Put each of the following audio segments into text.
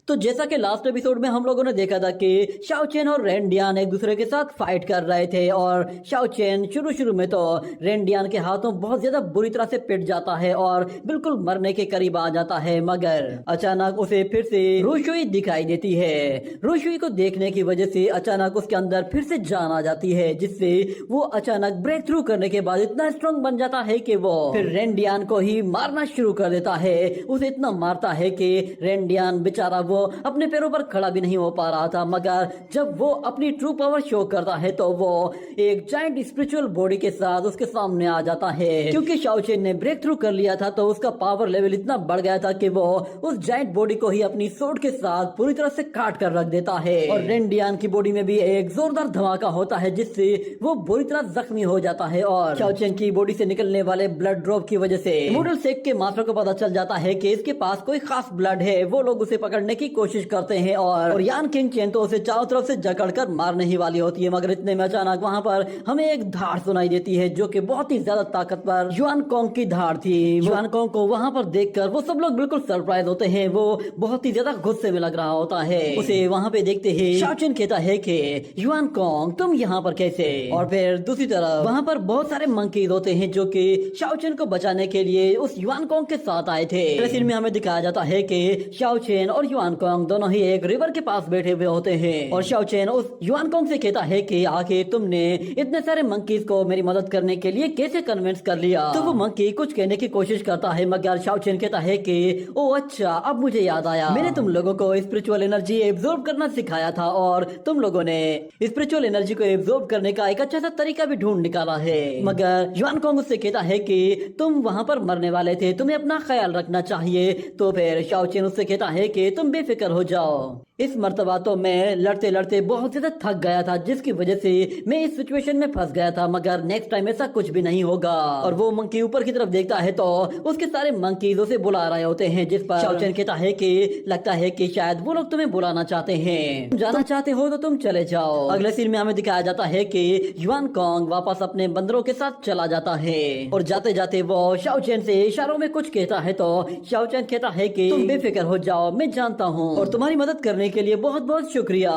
तो जैसा कि लास्ट एपिसोड में हम लोगों ने देखा था कि शाओ चेन और रेनडियान एक दूसरे के साथ फाइट कर रहे थे और शाओ चेन शुरू में तो रेनडियान के हाथों बहुत ज्यादा बुरी तरह से पिट जाता है और बिल्कुल मरने के करीब आ जाता है, मगर अचानक उसे फिर से रोशुई दिखाई देती है। रोशुई को देखने की वजह से अचानक उसके अंदर फिर से जान आ जाती है, जिससे वो अचानक ब्रेक थ्रू करने के बाद इतना स्ट्रांग बन जाता है कि वो फिर रेनडियान को ही मारना शुरू कर देता है। उसे इतना मारता है कि रेनडियान बेचारा वो अपने पैरों पर खड़ा भी नहीं हो पा रहा था, मगर जब वो अपनी ट्रू पावर शो करता है तो वो एक जायंट स्पिरिचुअल बॉडी के साथ उसके सामने आ जाता है। क्योंकि शाओ चेन ने ब्रेक थ्रू कर लिया था तो उसका पावर लेवल इतना बढ़ गया था कि वो उस जायंट बॉडी को ही अपनी सोर्ड के साथ पूरी तरह से काट कर रख देता है और रेनडियान की बॉडी में भी एक जोरदार धमाका होता है, जिससे वो बुरी तरह जख्मी हो जाता है और शाओ चेन की बॉडी से निकलने वाले ब्लड ड्रॉप की वजह से नूडल शेक के मास्टर को पता चल जाता है कि इसके पास कोई खास ब्लड है। वो लोग उसे पकड़ने की कोशिश करते हैं और यान किंग चेन तो उसे चारों तरफ से जकड़कर मारने ही वाली होती है, मगर इतने में अचानक वहां पर हमें एक धाड़ सुनाई देती है जो कि बहुत ही ज्यादा ताकतवर युआन कोंग की धाड़ थी। युआन कोंग को वहां पर देखकर वो सब लोग बिल्कुल सरप्राइज होते हैं। वो बहुत ही ज्यादा गुस्से में लग रहा होता है। उसे वहां पे देखते ही शाओ चेन कहता है कि युआन कोंग तुम यहाँ पर कैसे? और फिर दूसरी तरफ वहां पर बहुत सारे मंकीज होते हैं जो कि शाओ चेन को बचाने के लिए उस युआन कोंग के साथ आए थे। फिर में हमें दिखाया जाता है कि शाओ चेन और युआन कोंग दोनों ही एक रिवर के पास बैठे हुए होते हैं और शाओ चेन उस युआन कोंग से कहता है कि आखिर तुमने इतने सारे मंकीज को मेरी मदद करने के लिए कैसे कन्विंस कर लिया? तो वो मंकी कुछ कहने की कोशिश करता है, मगर शाओ चेन कहता है कि ओ अच्छा, अब मुझे याद आया, मैंने तुम लोगों को स्पिरिचुअल एनर्जी एब्जॉर्ब करना सिखाया था और तुम लोगों ने स्पिरिचुअल एनर्जी को एब्जॉर्ब करने का एक अच्छा सा तरीका भी ढूंढ निकाला है। मगर युआन कोंग उससे कहता है कि तुम वहाँ पर मरने वाले थे, तुम्हें अपना ख्याल रखना चाहिए। तो फिर शाओ चेन उससे कहता है कि तुम बेफिक्र हो जाओ। इस मर्तबा तो मैं लड़ते लड़ते बहुत ज्यादा थक गया था, जिसकी वजह से मैं इस सिचुएशन में फंस गया था, मगर नेक्स्ट टाइम ऐसा कुछ भी नहीं होगा। और वो मंकी ऊपर की तरफ देखता है तो उसके सारे मंकीज उसे बुला रहे होते हैं, जिस पर शाओ चेन कहता है कि लगता है कि शायद वो लोग तुम्हें बुलाना चाहते हैं, तुम जाना चाहते हो तो तुम चले जाओ। अगले सीन में हमें दिखाया जाता है कि युआन कोंग वापस अपने बंदरों के साथ चला जाता है और जाते जाते वो शाओ चेन से इशारों में कुछ कहता है तो शाओ चेन कहता है कि तुम बेफिक्र हो जाओ, मैं जानता हूँ और तुम्हारी मदद करने के लिए बहुत बहुत शुक्रिया।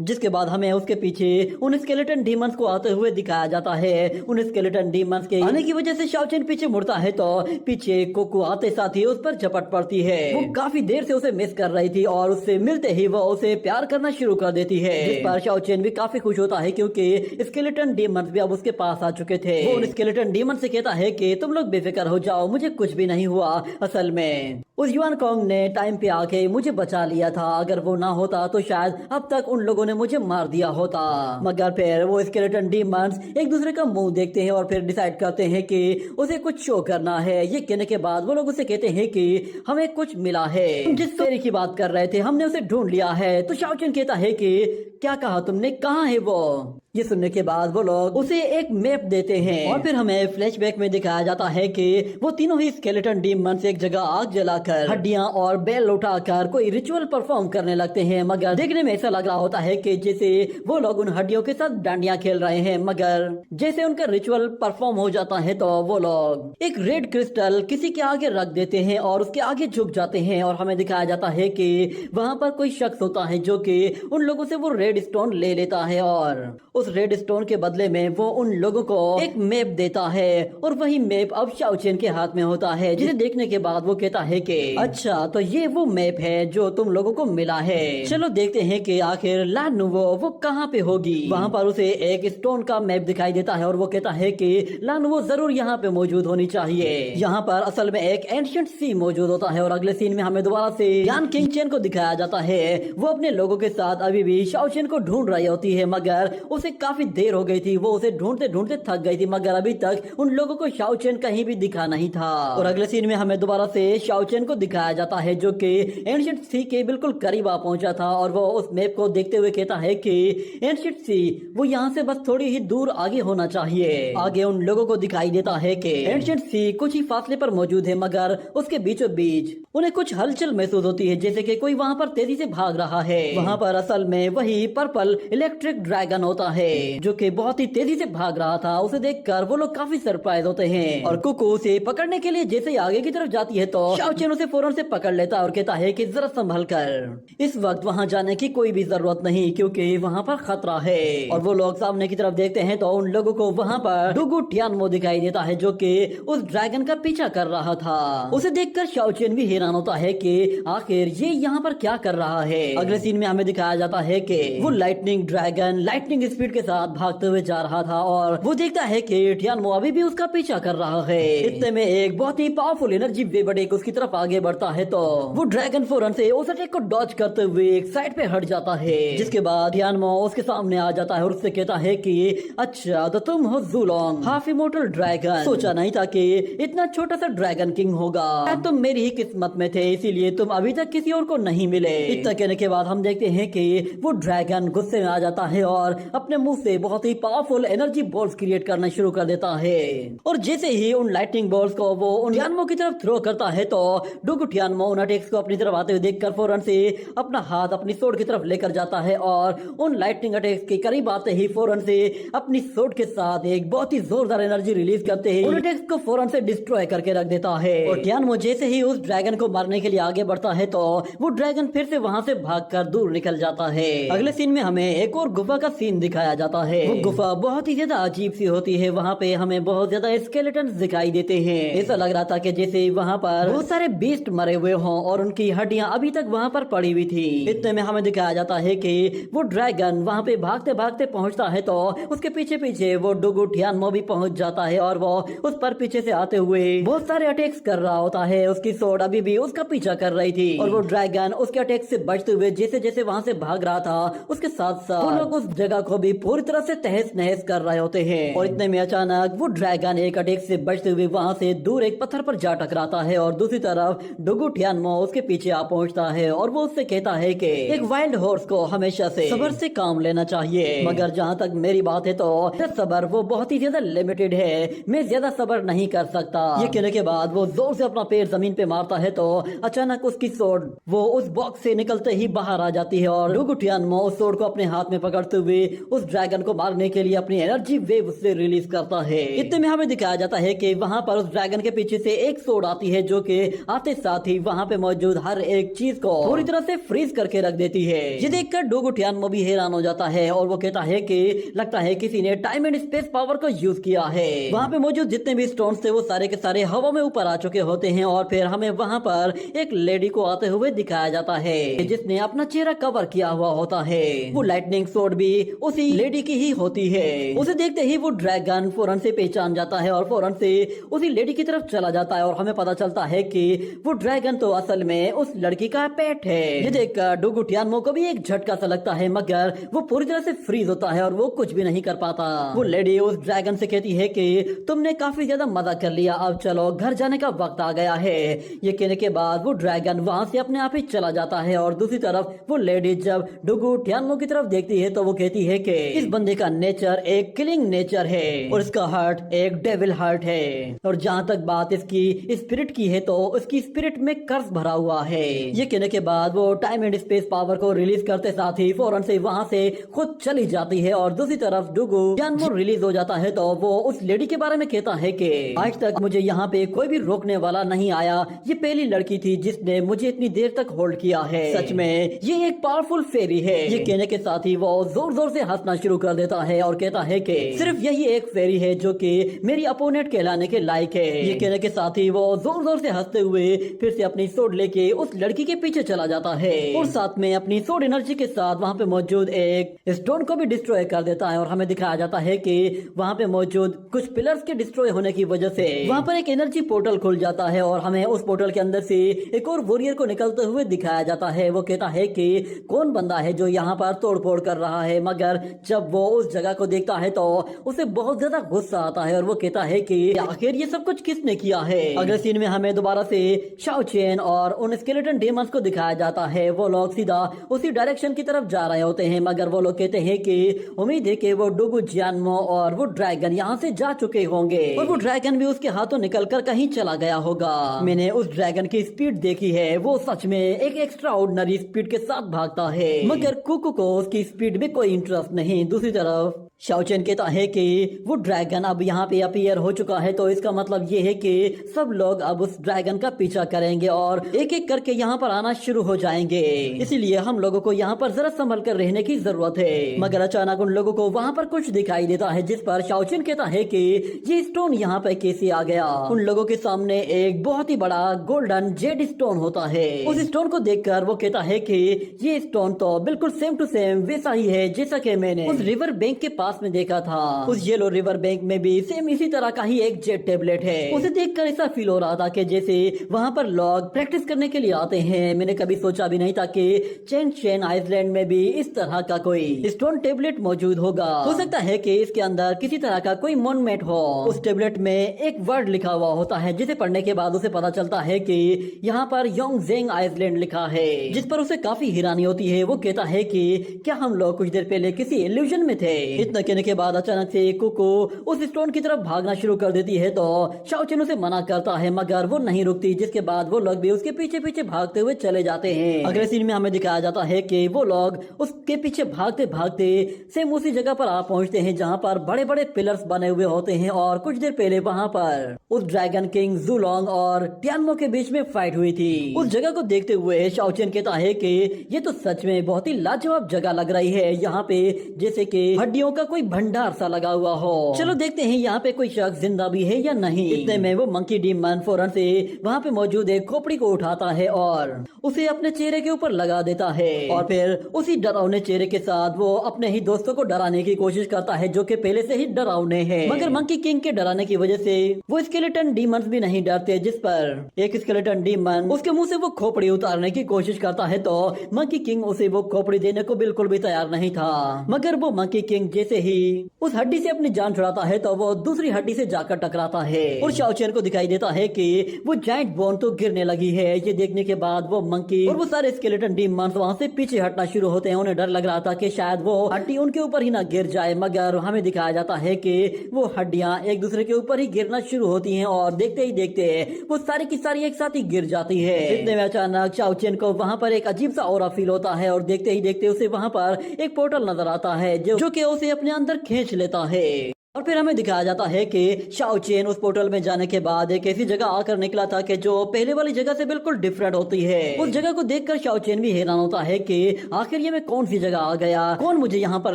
जिसके बाद हमें उसके पीछे उन स्केलेटन डीमंस को आते हुए दिखाया जाता है। उन स्केलेटन डीमंस के आने की वजह से शाओ चेन पीछे मुड़ता है तो पीछे कोको आते साथ ही उस पर झपट पड़ती है। वो काफी देर से उसे मिस कर रही थी और उससे मिलते ही वो उसे प्यार करना शुरू कर देती है, जिस पर शाओ चेन भी काफी खुश होता है क्योंकि स्केलेटन डीमंस भी अब उसके पास आ चुके थे। वो उन स्केलेटन डीमंस से कहता है कि तुम लोग बेफिक्र हो जाओ, मुझे कुछ भी नहीं हुआ। असल में उस युआन कोंग ने टाइम पे आके मुझे बचा लिया था, अगर वो ना होता तो शायद अब तक उन लोगों ने मुझे मार दिया होता। मगर फिर वो स्केलेटन डीमंस एक दूसरे का मुंह देखते हैं और फिर डिसाइड करते हैं कि उसे कुछ शो करना है। ये कहने के बाद वो लोग उसे कहते हैं कि हमें कुछ मिला है, जिस फेरी की बात कर रहे थे हमने उसे ढूंढ लिया है। तो शाओ चेन कहता है कि क्या कहा तुमने, कहाँ है वो? ये सुनने के बाद वो लोग उसे एक मैप देते हैं और फिर हमें फ्लैशबैक में दिखाया जाता है कि वो तीनों ही स्केलेटन डीमंस एक जगह आग जलाकर हड्डियां और बैल उठाकर कोई रिचुअल परफॉर्म करने लगते हैं, मगर देखने में ऐसा लग रहा होता है कि जैसे वो लोग उन हड्डियों के साथ डांडियां खेल रहे हैं। मगर जैसे उनका रिचुअल परफॉर्म हो जाता है तो वो लोग एक रेड क्रिस्टल किसी के आगे रख देते हैं और उसके आगे झुक जाते हैं और हमें दिखाया जाता है कि वहाँ पर कोई शख्स होता है जो कि उन लोगों से वो रेड स्टोन ले लेता है और उस रेड स्टोन के बदले में वो उन लोगों को एक मैप देता है और वही मैप अब शाओ चेन के हाथ में होता है, जिसे देखने के बाद वो कहता है कि अच्छा तो ये वो मैप है जो तुम लोगों को मिला है, चलो देखते हैं कि आखिर लान नुवो वो कहाँ पे होगी। वहाँ पर उसे एक स्टोन का मैप दिखाई देता है और वो कहता है कि लान नुवो जरूर यहाँ पे मौजूद होनी चाहिए। यहाँ पर असल में एक एंशिएंट सी मौजूद होता है और अगले सीन में हमें दोबारा से यान किंग चेन को दिखाया जाता है। वो अपने लोगों के साथ अभी भी शाओ चेन को ढूंढ रही होती है, मगर उसे काफी देर हो गई थी। वो उसे ढूंढते ढूंढते थक गई थी, मगर अभी तक उन लोगों को शाओ चेन कहीं भी दिखा नहीं था। और अगले सीन में हमें दोबारा से शाओ चेन को दिखाया जाता है जो कि एंशिएंट सी के बिल्कुल करीब आ पहुंचा था और वो उस मैप को देखते हुए कहता है कि एंशिएंट सी वो यहाँ से बस थोड़ी ही दूर आगे होना चाहिए। आगे उन लोगों को दिखाई देता है कि एंशिएंट सी कुछ ही फासले पर मौजूद है, मगर उसके बीचों बीच उन्हें कुछ हलचल महसूस होती है, जैसे कि कोई वहाँ पर तेजी से भाग रहा है। वहाँ पर असल में वही पर्पल इलेक्ट्रिक ड्रैगन होता है जो कि बहुत ही तेजी से भाग रहा था। उसे देखकर वो लोग काफी सरप्राइज होते हैं और कुकू उसे पकड़ने के लिए जैसे ही आगे की तरफ जाती है तो शाओ चेन उसे फौरन से पकड़ लेता है और कहता है कि जरा संभल कर। इस वक्त वहाँ जाने की कोई भी जरूरत नहीं क्योंकि वहाँ पर खतरा है। और वो लोग सामने की तरफ देखते हैं तो उन लोगों को वहाँ पर डुगू टियानमो दिखाई देता है जो कि उस ड्रैगन का पीछा कर रहा था। उसे देखकर शाओ चेन भी हैरान होता है कि आखिर ये यहाँ पर क्या कर रहा है। अगले सीन में हमें दिखाया जाता है कि वो लाइटनिंग ड्रैगन लाइटनिंग स्पीड के साथ भागते हुए जा रहा था और वो देखता है कि टियानमो अभी भी उसका पीछा कर रहा है। इतने में एक बहुत ही पावरफुल एनर्जी वेव अटैक उसकी तरफ आगे बढ़ता है तो वो ड्रैगन फौरन से उस अटैक को डॉज करते हुए एक साइड पे हट जाता है, जिसके बाद टियानमो उसके सामने आ जाता है और उससे कहता है कि अच्छा तो तुम हो ज़ूलोंग, हाफ इमोर्टल ड्रैगन। सोचा नहीं था कि इतना छोटा सा ड्रैगन किंग होगा। तुम मेरी ही किस्मत में थे, इसीलिए तुम अभी तक किसी और को नहीं मिले। इतना कहने के बाद हम देखते हैं कि वो ड्रैगन गुस्से में आ जाता है और अपने मुंह से बहुत ही पावरफुल एनर्जी बॉल्स क्रिएट करना शुरू कर देता है। और जैसे ही उन लाइटनिंग बॉल्स को वो उन टियानमो की तरफ थ्रो करता है तो डुगू टियानमो उन अटैक्स को अपनी तरफ आते हुए देखकर फौरन से अपना हाथ अपनी सोड की तरफ लेकर जाता है और उन लाइटनिंग अटैक्स के करीब आते ही फौरन से अपनी सोड के साथ एक बहुत ही जोरदार एनर्जी रिलीज करते हैं, उन अटैक्स को फौरन से डिस्ट्रॉय करके रख देता है। और टियानमो जैसे ही उस ड्रैगन को मारने के लिए आगे बढ़ता है तो वो ड्रैगन फिर से वहाँ से भागकर दूर निकल जाता है। अगले सीन में हमें एक और गुफा का सीन दिखाया जाता है। वो गुफा बहुत ही ज्यादा अजीब सी होती है। वहाँ पे हमें बहुत ज्यादा स्केलेटन दिखाई देते हैं। ऐसा लग रहा था कि जैसे वहाँ पर बहुत सारे बीस्ट मरे हुए हों और उनकी हड्डियां अभी तक वहाँ पर पड़ी हुई थी। इतने में हमें दिखाया जाता है कि वो ड्रैगन वहाँ पे भागते भागते पहुँचता है तो उसके पीछे पीछे वो डुगू टियानमो भी पहुँच जाता है और वो उस पर पीछे से आते हुए बहुत सारे अटैक्स कर रहा होता है। उसकी सोड अभी भी उसका पीछा कर रही थी और वो ड्रैगन उसके अटैक से बचते हुए जैसे जैसे वहाँ से भाग रहा था उसके साथ साथ वो लोग उस जगह को भी पूरी तरह से तहस नहस कर रहे होते हैं। और इतने में अचानक वो ड्रैगन एक अटैक से बचते हुए वहाँ से दूर एक पत्थर पर जा टकराता है और दूसरी तरफ डुगू टियानमो उसके पीछे आ पहुँचता है और वो उससे कहता है कि एक वाइल्ड हॉर्स को हमेशा से सब्र से काम लेना चाहिए, मगर जहाँ तक मेरी बात है तो सब्र वो बहुत ही ज्यादा लिमिटेड है, मैं ज्यादा सब्र नहीं कर सकता। ये कहने के बाद वो जोर से अपना पैर जमीन पे मारता है तो अचानक उसकी सोड वो उस बॉक्स से निकलते ही बाहर आ जाती है और डुगू टियानमो उस सोड को अपने हाथ में पकड़ते हुए उस ड्रैगन को मारने के लिए अपनी एनर्जी वेव उससे रिलीज करता है। इतने में हमें दिखाया जाता है कि वहाँ पर उस ड्रैगन के पीछे से एक सोड आती है जो कि आते साथ ही वहाँ पे मौजूद हर एक चीज को पूरी तरह से फ्रीज करके रख देती है। ये देखकर डुगू टियानमो भी हैरान हो जाता है और वो कहता है कि लगता है किसी ने टाइम एंड स्पेस पावर को यूज किया है। वहाँ पे मौजूद जितने भी स्टोन्स थे वो सारे के सारे हवा में ऊपर आ चुके होते हैं और फिर हमें वहाँ पर एक लेडी को आते हुए दिखाया जाता है जिसने अपना चेहरा कवर किया हुआ होता है। वो लाइटनिंग सोड भी उसी लेडी की ही होती है। उसे देखते ही वो ड्रैगन फौरन से पहचान जाता है और फौरन से उसी लेडी की तरफ चला जाता है और हमें पता चलता है कि वो ड्रैगन तो असल में उस लड़की का पेट है। ये देखकर डुगू टियानमो को भी एक झटका सा लगता है मगर वो पूरी तरह से फ्रीज होता है और वो कुछ भी नहीं कर पाता। वो लेडी उस ड्रैगन से कहती है कि तुमने काफी ज्यादा मजा कर लिया, अब चलो घर जाने का वक्त आ गया है। ये कहने के बाद वो ड्रैगन वहाँ से अपने आप ही चला जाता है और दूसरी तरफ वो लेडी जब डुगू टियानमो की तरफ देखती है तो वो कहती है कि इस बंदे का नेचर एक किलिंग नेचर है और इसका हार्ट एक डेविल हार्ट है और जहाँ तक बात इसकी स्पिरिट की है तो उसकी स्पिरिट में कर्स भरा हुआ है। ये कहने के बाद वो टाइम एंड स्पेस पावर को रिलीज करते साथ ही फौरन से वहाँ से खुद चली जाती है और दूसरी तरफ डुगू टियानमो रिलीज हो जाता है तो वो उस लेडी के बारे में कहता है कि आज तक मुझे यहाँ पे कोई भी रोकने वाला नहीं आया, ये पहली लड़की थी जिसने मुझे इतनी देर तक होल्ड किया है, सच में ये एक पावरफुल फेरी है। ये कहने के साथ ही वो जोर जोर से हंसना शुरू कर देता है और कहता है कि सिर्फ यही एक फेरी है जो कि मेरी अपोनेंट कहलाने के लायक है। ये कहने के साथ ही वो जोर जोर से हंसते हुए फिर से अपनी सोड लेके उस लड़की के पीछे चला जाता है और साथ में अपनी सोड एनर्जी के साथ वहाँ पे मौजूद एक स्टोन को भी डिस्ट्रॉय कर देता है और हमें दिखाया जाता है कि वहाँ पे मौजूद कुछ पिलर्स के डिस्ट्रॉय होने की वजह से वहाँ पर एक एनर्जी पोर्टल खुल जाता है और हमें उस पोर्टल के अंदर से एक और वॉरियर को निकलते हुए दिखाया जाता है। वो कहता है कि कौन बंदा है जो यहाँ पर तोड़ फोड़ कर रहा है, मगर जब वो उस जगह को देखता है तो उसे बहुत ज्यादा गुस्सा आता है और वो कहता है कि आखिर ये सब कुछ किसने किया है। अगले सीन में हमें दोबारा से शाओ चेन और उन स्केलेटन डेमंस को दिखाया जाता है। वो लोग सीधा उसी डायरेक्शन की तरफ जा रहे होते हैं मगर वो लोग कहते हैं कि उम्मीद है कि वो डुगू टियानमो और वो ड्रैगन यहाँ से जा चुके होंगे और वो ड्रैगन भी उसके हाथों निकलकर कहीं चला गया होगा। मैंने उस ड्रैगन ड्रैगन की स्पीड देखी है वो सच में एक एक्स्ट्रा ऑर्डिनरी स्पीड के साथ भागता है, मगर कुकू को उसकी स्पीड में कोई इंटरेस्ट नहीं। दूसरी तरफ शाओचेन कहता है कि वो ड्रैगन अब यहाँ पे अपीयर हो चुका है, तो इसका मतलब ये है कि सब लोग अब उस ड्रैगन का पीछा करेंगे और एक एक करके यहाँ पर आना शुरू हो जाएंगे। इसीलिए हम लोगों को यहाँ पर जरा संभल कर रहने की जरूरत है। मगर अचानक उन लोगों को वहाँ पर कुछ दिखाई देता है, जिस पर शाओचेन कहता है कि ये स्टोन यहाँ पे कैसे आ गया। उन लोगों के सामने एक बहुत ही बड़ा गोल्डन जेड स्टोन होता है। उस स्टोन को देखकर वो कहता है कि ये स्टोन तो बिल्कुल सेम टू सेम वैसा ही है जैसा कि मैंने उस रिवर बैंक के पास में देखा था। उस येलो रिवर बैंक में भी सेम इसी तरह का ही एक जेट टेबलेट है। उसे देखकर ऐसा फील हो रहा था कि जैसे वहाँ पर लोग प्रैक्टिस करने के लिए आते हैं। मैंने कभी सोचा भी नहीं था कि चेन आइसलैंड में भी इस तरह का कोई स्टोन टेबलेट मौजूद होगा। हो सकता है कि इसके अंदर किसी तरह का कोई मॉन्यूमेंट हो। उस टेबलेट में एक वर्ड लिखा हुआ होता है, जिसे पढ़ने के बाद उसे पता चलता है कि यहाँ पर योंगजेंग आइसलैंड लिखा है, जिस पर उसे काफी हैरानी होती है। वो कहता है कि क्या हम लोग कुछ देर पहले किसी इल्यूजन में थे। इतना कहने के बाद अचानक से कुकू उस स्टोन की तरफ भागना शुरू कर देती है, तो शाओचेन उसे मना करता है, मगर वो नहीं रुकती, जिसके बाद वो लोग भी उसके पीछे पीछे भागते हुए चले जाते हैं। अगले सीन में हमें दिखाया जाता है कि वो लोग उसके पीछे भागते भागते सेम उसी जगह पर आ पहुंचते हैं जहां पर बड़े बड़े पिलर्स बने हुए होते हैं और कुछ देर पहले वहां पर उस ड्रैगन किंग जुलोंग और टियानमो के बीच में फाइट हुई थी। उस जगह को देखते हुए शाओचेन कहता है कि ये तो सच में बहुत ही लाजवाब जगह लग रही है, यहाँ पे जैसे कि हड्डियों का कोई भंडार सा लगा हुआ हो। चलो देखते हैं यहाँ पे कोई शख्स जिंदा भी है या नहीं। इतने में वो मंकी डीमन फौरन से वहाँ पे मौजूद एक खोपड़ी को उठाता है और उसे अपने चेहरे के ऊपर लगा देता है और फिर उसी डरावने चेहरे के साथ वो अपने ही दोस्तों को डराने की कोशिश करता है, जो कि पहले से ही डरावने हैं। मगर मंकी किंग के डराने की वजह से वो स्केलेटन डीमंस भी नहीं डरते, जिस पर एक स्केलेटन डीमन उसके मुंह से वो खोपड़ी उतारने की कोशिश करता है, तो मंकी किंग उसे वो खोपड़ी देने को बिल्कुल भी तैयार नहीं था। मगर वो मंकी किंग जैसे ही उस हड्डी से अपनी जान छुड़ाता है तो वो दूसरी हड्डी से जाकर टकराता है और शाओचेन को दिखाई देता है कि वो जायंट बोन तो गिरने लगी है। ये देखने के बाद वो मंकी और वो सारे स्केलेटन डीमंस वहाँ से पीछे हटना शुरू होते हैं। उन्हें डर लग रहा था कि शायद वो हड्डी उनके ऊपर ही ना गिर जाए, मगर हमें दिखाया जाता है कि वो हड्डियाँ एक दूसरे के ऊपर ही गिरना शुरू होती हैं और देखते ही देखते वो सारी की सारी एक साथ ही गिर जाती है। इतने में अचानक शाओचेन को वहाँ पर एक अजीब सा ऑरा फील होता है और देखते ही देखते उसे वहाँ पर एक पोर्टल नजर आता है जो कि उसे अपने अंदर खींच लेता है। और फिर हमें दिखाया जाता है कि शाओचेन उस पोर्टल में जाने के बाद एक ऐसी जगह आकर निकला था कि जो पहले वाली जगह से बिल्कुल डिफरेंट होती है। उस जगह को देखकर शाओचेन भी हैरान होता है कि आखिर ये मैं कौन सी जगह आ गया, कौन मुझे यहाँ पर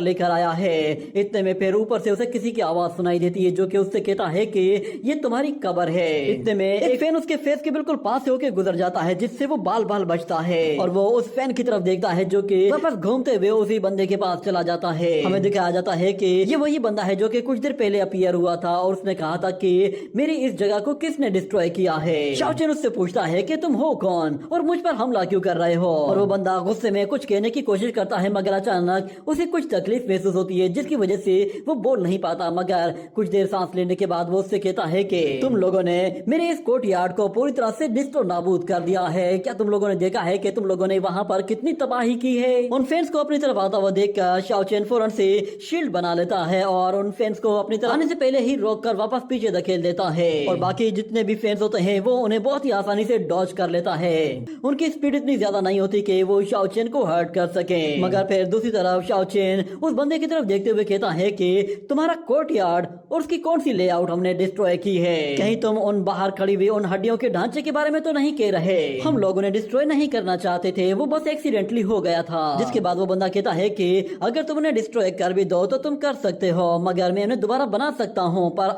लेकर आया है। इतने में फिर ऊपर से उसे किसी की आवाज सुनाई देती है, जो कि उससे कहता है कि ये तुम्हारी कब्र है। इतने में एक फैन उसके फेस के बिल्कुल पास से होकर गुजर जाता है, जिससे वो बाल बाल बचता है और वो उस फैन की तरफ देखता है, जो कि वापस घूमते हुए उसी बंदे के पास चला जाता है। हमें दिखाया जाता है कि ये वही बंदा है जो कि कुछ देर पहले अपीयर हुआ था और उसने कहा था कि मेरी इस जगह को किसने डिस्ट्रॉय किया है। शाओचेन उससे पूछता है कि तुम हो कौन और मुझ पर हमला क्यों कर रहे हो। और वो बंदा गुस्से में कुछ कहने की कोशिश करता है, मगर अचानक उसे कुछ तकलीफ महसूस होती है, जिसकी वजह से वो बोल नहीं पाता। मगर कुछ देर सांस लेने के बाद वो उससे कहता है कि तुम लोगों ने मेरे इस कोर्टयार्ड को पूरी तरह से डिस्ट्रो नाबूद कर दिया है। क्या तुम लोगों ने देखा है कि तुम लोगों ने वहाँ पर कितनी तबाही की है। उन फैंस को अपनी तरफ आता हुआ देखकर शाओचेन फौरन से शील्ड बना लेता है और उन फैंस को अपनी तरफ आने से पहले ही रोककर वापस पीछे धकेल देता है और बाकी जितने भी फैंस होते हैं वो उन्हें बहुत ही आसानी से डॉज कर लेता है। उनकी स्पीड इतनी ज्यादा नहीं होती कि वो शाओचेन को हर्ट कर सके। मगर फिर दूसरी तरफ शाओचेन उस बंदे की तरफ देखते हुए कहता है कि तुम्हारा कोर्टयार्ड और उसकी कौन सी लेआउट हमने डिस्ट्रॉय की है। कहीं तुम उन बाहर खड़ी हुई उन हड्डियों के ढांचे के बारे में तो नहीं कह रहे। हम लोगों ने डिस्ट्रॉय नहीं करना चाहते थे, वो बस एक्सीडेंटली हो गया था। जिसके बाद वो बंदा कहता है कि अगर तुम उन्हें डिस्ट्रॉय कर भी दो तो तुम कर सकते हो, मगर मैं उन्हें दोबारा बना सकता हूँ। पर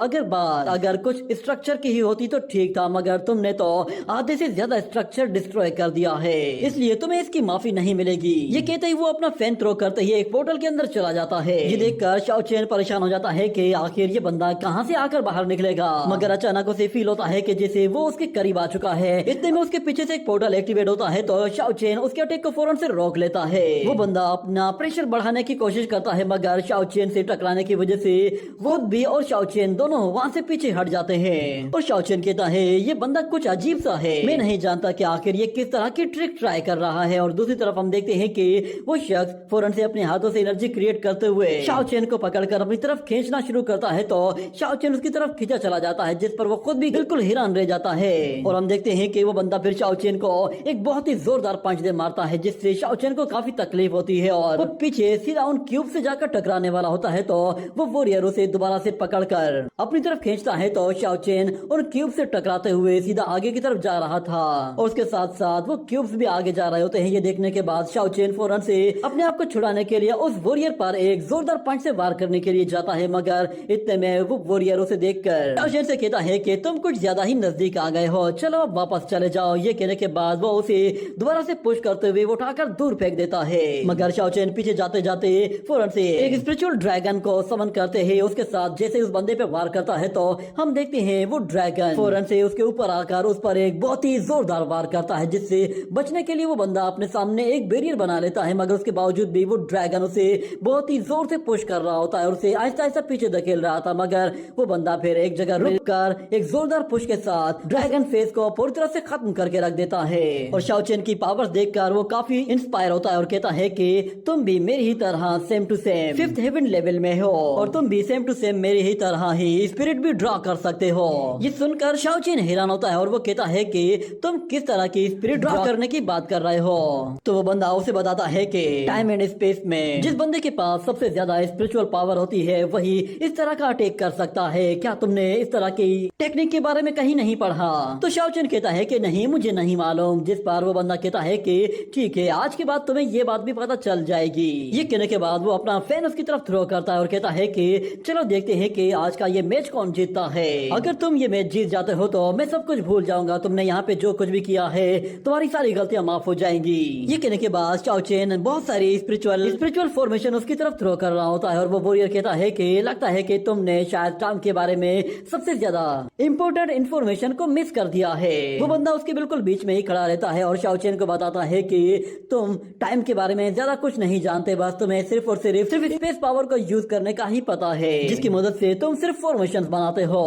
अगर कुछ स्ट्रक्चर की ही होती तो ठीक था, मगर तुमने तो आधे से ज्यादा स्ट्रक्चर डिस्ट्रॉय कर दिया है, इसलिए तुम्हें इसकी माफी नहीं मिलेगी। ये कहते ही वो अपना फैन थ्रो करते ही एक पोर्टल के अंदर चला जाता है। ये देखकर शाओचेन परेशान हो जाता है कि आखिर ये बंदा कहाँ से आकर बाहर निकलेगा। मगर अचानक उसे फील होता है कि जैसे वो उसके करीब आ चुका है। इतने में उसके पीछे से एक पोर्टल एक्टिवेट होता है, तो शाओचेन उसके अटैक को फौरन से रोक लेता है। वो बंदा अपना प्रेशर बढ़ाने की कोशिश करता है, मगर शाओचेन से टकराने की वजह से वो भी और शाओचेन दोनों वहाँ से पीछे हट जाते हैं। और शाओचेन कहता है ये बंदा कुछ अजीब सा है, मैं नहीं जानता कि आखिर ये किस तरह की ट्रिक ट्राई कर रहा है। और दूसरी तरफ हम देखते हैं कि वो शख्स फौरन से अपने हाथों से एनर्जी क्रिएट करते हुए शाओचेन को पकड़कर अपनी तरफ खींचना शुरू करता है, तो शाओचेन उसकी तरफ खींचा चला जाता है, जिस पर वो खुद भी बिल्कुल हैरान रह जाता है। और हम देखते हैं कि वो बंदा फिर शाओचेन को एक बहुत ही जोरदार पंच दे मारता है, जिससे शाओचेन को काफी तकलीफ होती है और वो पीछे सीधा उन क्यूब से जाकर टकराने वाला होता है। तो वो वॉरियर उसे दोबारा से पकड़कर अपनी तरफ खींचता है, तो शाओचेन उन क्यूब से टकराते हुए सीधा आगे की तरफ जा रहा था और उसके साथ साथ वो क्यूब्स भी आगे जा रहे होते हैं। ये देखने के बाद शाओचेन फौरन से अपने आप को छुड़ाने के लिए उस वॉरियर पर एक जोरदार पंच से वार करने के लिए जाता है, मगर इतने में वो वॉरियर उसे देखकर शाओचेन से कहता है कि तुम कुछ ज्यादा ही नजदीक आ गए हो, चलो अब वापस चले जाओ। ये कहने के बाद वो उसे दोबारा से पुश करते हुए वो उठाकर दूर फेंक देता है, मगर शाओचेन पीछे जाते जाते फौरन से एक स्पिरिचुअल ड्रैगन को समन करते हैं। उसके साथ जैसे उस बंदे पे वार करता है, तो हम देखते हैं वो ड्रैगन फौरन से उसके ऊपर आकर उस पर एक बहुत ही जोरदार वार करता है, जिससे बचने के लिए वो बंदा अपने सामने एक बैरियर बना लेता है, मगर उसके बावजूद भी वो ड्रैगन उसे बहुत ही जोर से पुश कर रहा होता है और उसे आहिस्ता आहिस्ता पीछे धकेल रहा था। मगर वो बंदा फिर एक जगह रुककर एक जोरदार पुश के साथ ड्रैगन फेस को पूरी तरह से खत्म करके रख देता है। और शाओचेन की पावर्स देखकर वो काफी इंस्पायर होता है और कहता है कि तुम भी मेरी ही तरह same to same 5th heaven level में हो और तुम भी सेम टू सेम मेरी ही तरह ही स्पिरिट भी ड्रॉ कर सकते हो। ये सुनकर शाओचेन हैरान होता है और वो कहता है कि तुम किस तरह की स्पिरिट ड्रॉ करने की बात कर रहे हो। तो वो बंदा उसे बताता है कि टाइम एंड स्पेस में जिस बंदे के पास सबसे ज्यादा स्पिरिचुअल पावर होती है वही इस तरह का अटैक कर सकता है। क्या तुमने इस तरह की टेक्निक के बारे में कहीं नहीं पढ़ा? तो शाओचेन कहता है कि नहीं, मुझे नहीं मालूम। जिस पर वो बंदा कहता है कि ठीक है, आज के बाद तुम्हें ये बात भी पता चल जाएगी। ये कहने के बाद वो अपना फैन उसकी तरफ थ्रो करता है और कहता है कि चलो देखते हैं कि आज का ये मैच कौन जीतता है। अगर तुम ये मैच जीत जाते हो तो मैं सब कुछ भूल जाऊंगा, तुमने यहाँ पे जो कुछ भी किया है तुम्हारी सारी गलतियां माफ हो जाएंगी। ये कहने के बाद शाओचेन बहुत सारी स्पिरिचुअल फॉर्मेशन उसकी तरफ थ्रो कर रहा होता है और वो वॉरियर कहता है कि लगता है कि तुमने शायद टाइम के बारे में सबसे ज्यादा इम्पोर्टेंट इन्फॉर्मेशन को मिस कर दिया है। वो बंदा उसके बिल्कुल बीच में ही खड़ा रहता है और शाओचेन को बताता है कि तुम टाइम के बारे में ज्यादा कुछ नहीं जानते, बस तुम्हें सिर्फ और सिर्फ स्पेस पावर को यूज करने का ही पता है, जिसकी मदद से तुम सिर्फ फॉर्मेशंस बनाते हो।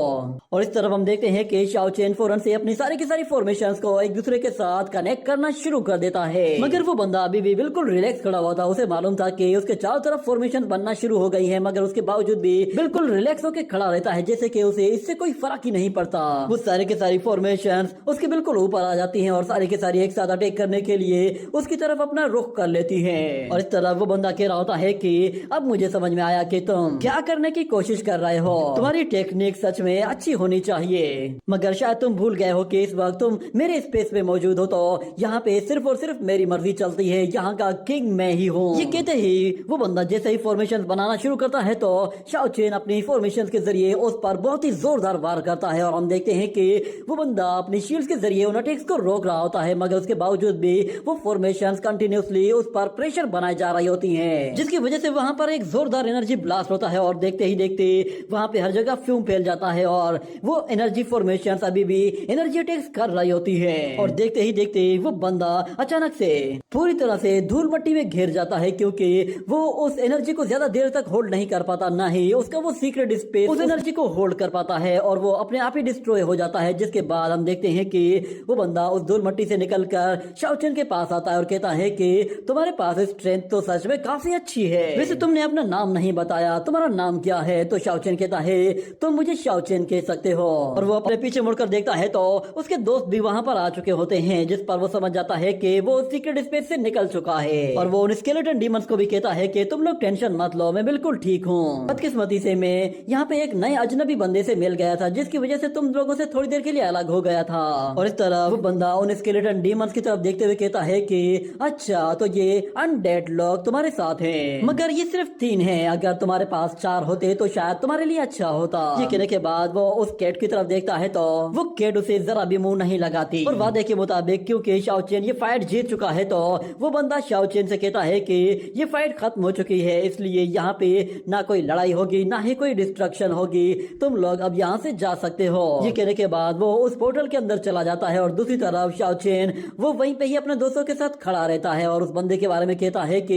और इस तरफ हम देखते हैं कि शाओचेन फौरन से अपनी सारी की सारी फॉर्मेशंस को एक दूसरे के साथ कनेक्ट करना शुरू कर देता है, मगर वो बंदा अभी भी बिल्कुल रिलैक्स खड़ा हुआ था। उसे मालूम था कि उसके चारों तरफ फॉर्मेशन बनना शुरू हो गई है, मगर उसके बावजूद भी बिल्कुल रिलैक्स होकर खड़ा रहता है, जैसे कि उसे इससे कोई फर्क ही नहीं पड़ता। वो सारे के सारी फॉर्मेशन उसके बिल्कुल ऊपर आ जाती हैं और सारी के सारी एक साथ अटैक करने के लिए उसकी तरफ अपना रुख कर लेती हैं। और इस तरह वो बंदा कह रहा होता है कि अब मुझे समझ में आया कि तुम क्या करने की कोशिश कर रहे हो। तुम्हारी टेक्निक सच में अच्छी होनी चाहिए, मगर शायद तुम भूल गए हो कि इस वक्त तुम मेरे स्पेस में मौजूद हो, तो यहाँ पे सिर्फ और सिर्फ मेरी मर्जी चलती है, यहाँ का किंग मैं ही हूँ। ये कहते ही वो बंदा जैसे ही फॉर्मेशन बनाना शुरू करता है, तो शाओचेन अपनी फॉर्मेशन के जरिए उस पर बहुत ही जोरदार वार करता है और हम देखते हैं कि वो बंदा अपनी शील्ड के जरिए उन अटैक्स को रोक रहा होता है, मगर उसके बावजूद भी वो फॉर्मेशंस कंटिन्यूसली उस पर प्रेशर बनाए जा रही होती हैं, जिसकी वजह से वहां पर एक जोरदार एनर्जी ब्लास्ट होता है और देखते ही देखते वहां पे हर जगह फ्यूम फैल जाता है और वो एनर्जी फॉर्मेशंस अभी भी एनर्जी अटैक्स कर रही होती है। और देखते ही देखते वो बंदा अचानक से पूरी तरह से धूल मट्टी में घिर जाता है, क्योंकि वो उस एनर्जी को ज्यादा देर तक होल्ड नहीं कर पाता, ना ही उसका वो सीक्रेट स्पेस उस एनर्जी को होल्ड कर पाता है और वो अपने आप ही डिस्ट्रॉय हो जाता है। जिसके बाद हम देखते हैं कि वो बंदा उस धूल मट्टी से निकलकर शाओचेन के पास आता है और कहता है कि तुम्हारे पास स्ट्रेंथ तो सच में काफी अच्छी है, वैसे तुमने अपना नाम नहीं बताया, तुम्हारा नाम क्या है? तो शाओचेन कहता है तुम मुझे शाओचेन कह सकते हो। और वो अपने पीछे मुड़कर देखता है तो उसके दोस्त भी वहाँ पर आ चुके होते हैं, जिस पर वो समझ जाता है कि वो सीक्रेट स्पेस से निकल चुका है। और वो उन स्केलेटन डीमंस को भी कहता है कि तुम लोग टेंशन मत लो, मैं बिल्कुल ठीक हूँ। बदकिस्मती से मैं यहाँ पे एक नए अजनबी बंदे से मिल गया था, जिसकी वजह से तुम लोगों से थोड़ी देर के लिए अलग हो गया था। और इस तरह वो बंदा उन स्केलेटन डीमंस की तरफ देखते हुए कहता है कि अच्छा, तो ये अनडेड लोग तुम्हारे साथ हैं, मगर ये सिर्फ 3 हैं, अगर तुम्हारे पास 4 होते तो शायद तुम्हारे लिए अच्छा होता। ये कहने के बाद वो उस कैट की तरफ देखता है तो वो कैट उसे जरा भी मुंह नहीं लगाती और वादे के मुताबिक क्योंकि शाओचेन ये फाइट जीत चुका है, तो वो बंदा शाओचेन से कहता है कि ये फाइट खत्म हो चुकी है, इसलिए यहाँ पे ना कोई लड़ाई होगी ना ही कोई डिस्ट्रक्शन होगी, तुम लोग अब यहाँ से जा सकते हो। ये कहने के बाद वो उस पोर्टल के अंदर चला जाता है और दूसरी तरफ शाओचेन वो वहीं पे ही अपने दोस्तों के साथ खड़ा रहता है और उस बंदे के बारे में कहता है कि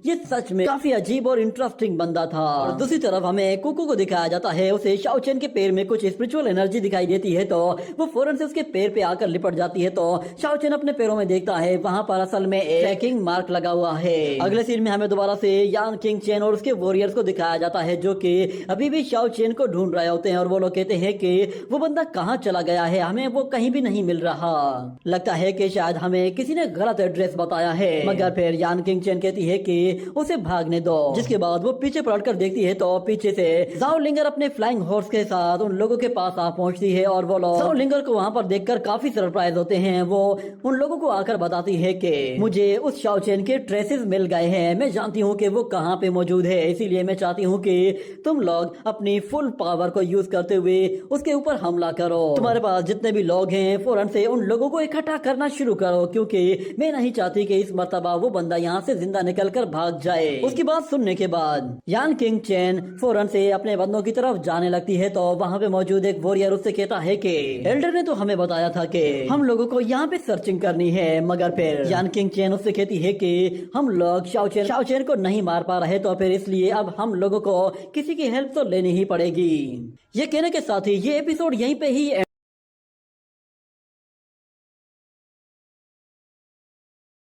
ये सच में काफी अजीब और इंटरेस्टिंग बंदा था। और दूसरी तरफ हम हमें कुकू को दिखाया जाता है। उसे शाओ चेन के पैर में कुछ स्पिरिचुअल एनर्जी दिखाई देती है तो वो फौरन से उसके पैर पे आकर लिपट जाती है। तो शाओ चेन अपने पैरों में देखता है वहाँ पर असल में एक ट्रैकिंग मार्क लगा हुआ है। अगले सीन में हमें दोबारा से यान किंग चेन और उसके वॉरियर्स को दिखाया जाता है जो कि अभी भी शाओ चेन को ढूंढ रहे होते हैं और वो लोग कहते हैं कि वो बंदा कहाँ चला गया है, हमें वो कहीं भी नहीं मिल रहा। लगता है कि शायद हमें किसी ने गलत एड्रेस बताया है। मगर फिर यान किंग चेन कहती है कि उसे भागने दो। जिसके बाद वो पीछे पलटकर देखती है तो पीछे से जाओ लिंगर अपने फ्लाइंग हॉर्स के साथ उन लोगों के पास आ पहुंचती है और वो लोग जाओ लिंगर को वहां पर देखकर काफी सरप्राइज होते हैं। वो उन लोगों को आकर बताती है कि मुझे उस शाओ चेन के ट्रेसेस मिल गए हैं, मैं जानती हूँ कि वो कहाँ पे मौजूद है, इसीलिए मैं चाहती हूँ कि तुम लोग अपनी फुल पावर को यूज करते हुए उसके ऊपर हमला करो। तुम्हारे पास जितने भी लोग हैं फौरन से उन लोगों को इकट्ठा करना शुरू करो, क्योंकि मैं नहीं चाहती कि इस मर्तबा वो बंदा यहाँ से जिंदा निकल कर भाग जाए। उसकी बात सुनने के बाद यान किंग चेन फौरन से अपने बंदों की तरफ जाने लगती है तो वहाँ पे मौजूद एक वॉरियर उससे कहता है कि एल्डर ने तो हमें बताया था कि हम लोगों को यहाँ पे सर्चिंग करनी है। मगर फिर यान किंग चेन उससे कहती है कि हम लोग शाओ चेन को नहीं मार पा रहे तो फिर इसलिए अब हम लोगों को किसी की हेल्प तो लेनी ही पड़ेगी। ये कहने के साथ ही ये एपिसोड यहीं पे ही